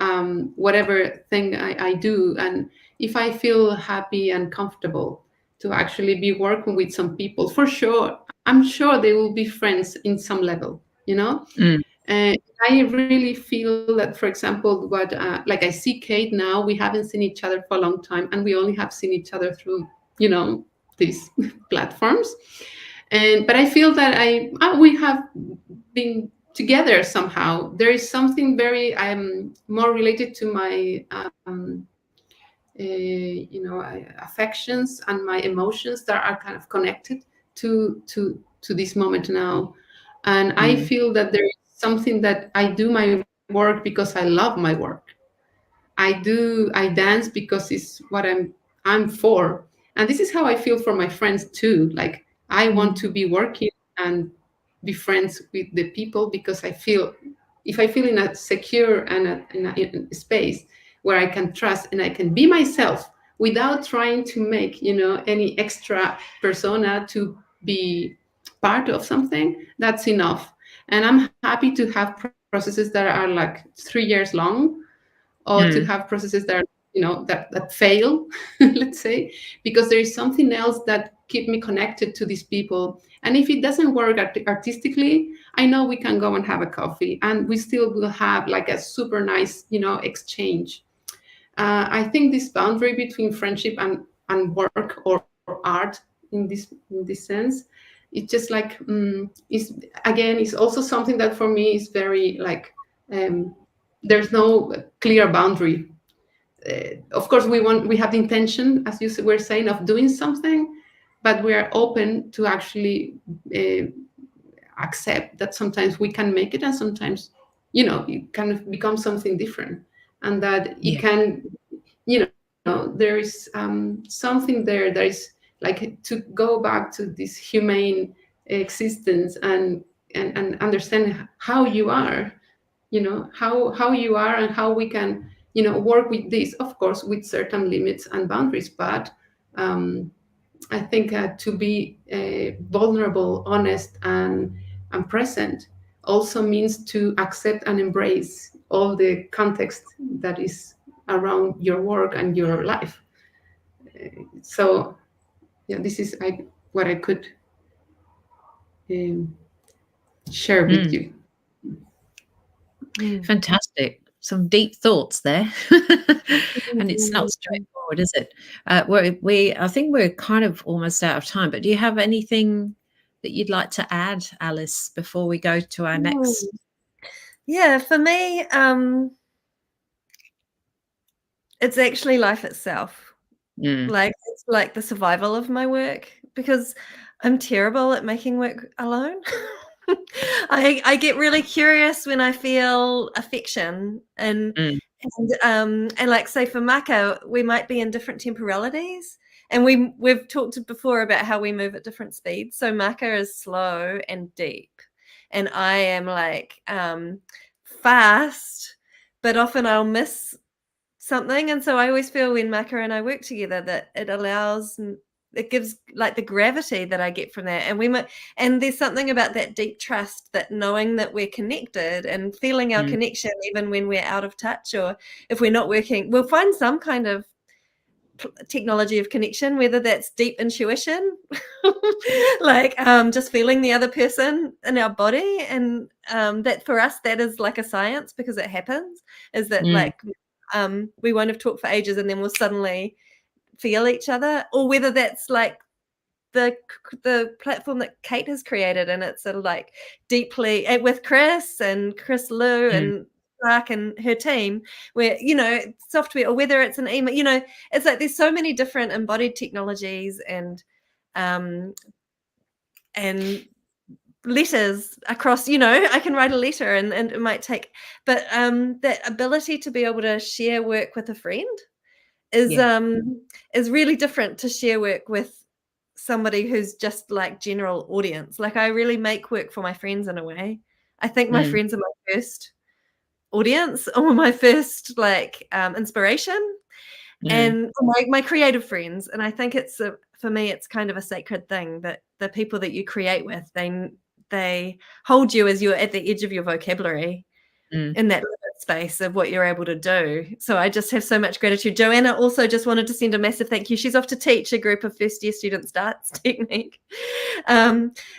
whatever thing I do. And if I feel happy and comfortable to actually be working with some people, for sure, I'm sure they will be friends in some level, you know? And I really feel that, for example, what like I see Kate now, we haven't seen each other for a long time, and we only have seen each other through, you know, these platforms. And but I feel that we have been together somehow. There is something very more related to my you know, affections and my emotions that are kind of connected to this moment now. And I feel that there is something that I do my work because I love my work. I dance because it's what I'm for. And this is how I feel for my friends too. Like I want to be working and be friends with the people because I feel, if I feel in a secure and in a space where I can trust and I can be myself without trying to make, you know, any extra persona to be part of something, that's enough. And I'm happy to have processes that are like 3 years long, or to have processes that are, you know, that fail, let's say, because there is something else that keep me connected to these people. And if it doesn't work artistically, I know we can go and have a coffee and we still will have like a super nice, you know, exchange. I think this boundary between friendship and work or art in this sense, it's just like is again, is also something that for me is very like there's no clear boundary. Of course, we have the intention, as you were saying, of doing something, but we are open to actually accept that sometimes we can make it, and sometimes, you know, it can become something different, and that it can, you know, there is something there that is like to go back to this humane existence and understand how you are, you know, how you are, and how we can, you know, work with this, of course, with certain limits and boundaries. But I think to be vulnerable, honest, and present also means to accept and embrace all the context that is around your work and your life. So yeah, this is what I could share with you. Fantastic. Some deep thoughts there. And it's not straightforward, is it? I think we're kind of almost out of time, but do you have anything that you'd like to add, Alice, before we go to our next? Yeah, for me, it's actually life itself. Like it's like the survival of my work, because I'm terrible at making work alone. I get really curious when I feel affection, and like, say for Maka, we might be in different temporalities, and we've talked before about how we move at different speeds. So Maka is slow and deep, and I am like fast, but often I'll miss something. And so I always feel when Maka and I work together that it gives like the gravity that I get from that. And there's something about that deep trust, that knowing that we're connected and feeling our connection, even when we're out of touch, or if we're not working, we'll find some kind of technology of connection, whether that's deep intuition, like just feeling the other person in our body. And that for us, that is like a science, because it happens, is that like we won't have talked for ages and then we'll suddenly feel each other. Or whether that's like the platform that Kate has created, and it's sort of like deeply with Chris Lou and Clark and her team, where, you know, software, or whether it's an email, you know, it's like there's so many different embodied technologies and letters across, you know, I can write a letter and it might take, but that ability to be able to share work with a friend is really different to share work with somebody who's just like general audience. Like I really make work for my friends in a way. I think my friends are my first audience, or my first like inspiration. and my creative friends. And I think it's for me, it's kind of a sacred thing that the people that you create with, they hold you as you're at the edge of your vocabulary in that space of what you're able to do. So I just have so much gratitude. Joanna also just wanted to send a massive thank you. She's off to teach a group of first year students darts technique.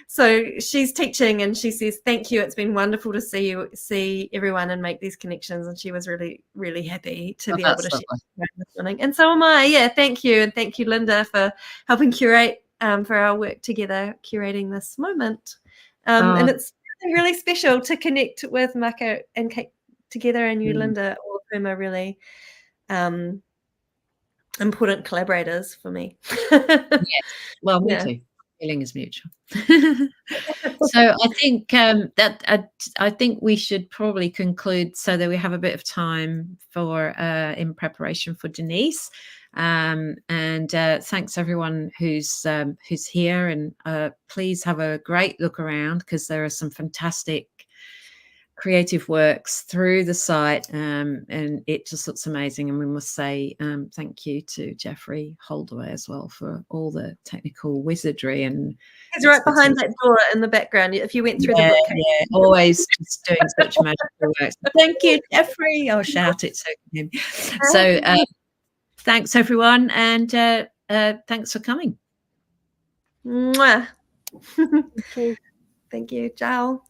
So she's teaching and she says, thank you. It's been wonderful to see everyone and make these connections. And she was really, really happy to be able to share this morning. And so am I. Yeah, thank you. And thank you, Linda, for helping curate for our work together, curating this moment. And it's really special to connect with Maka and Kate together, and you, Linda, all of whom are really important collaborators for me. Yes. Well, me too. Feeling is mutual. So I think I think we should probably conclude so that we have a bit of time for in preparation for Denise. And thanks everyone who's here, and please have a great look around because there are some fantastic creative works through the site, and it just looks amazing. And we must say thank you to Jeffrey Holdaway as well for all the technical wizardry. And he's right behind that door in the background if you went through the bookcase. Always just doing such magical work. Thank you, Jeffrey. I'll shout it so him. So thanks everyone, and thanks for coming. Mwah. Thank you. Thank you. Ciao.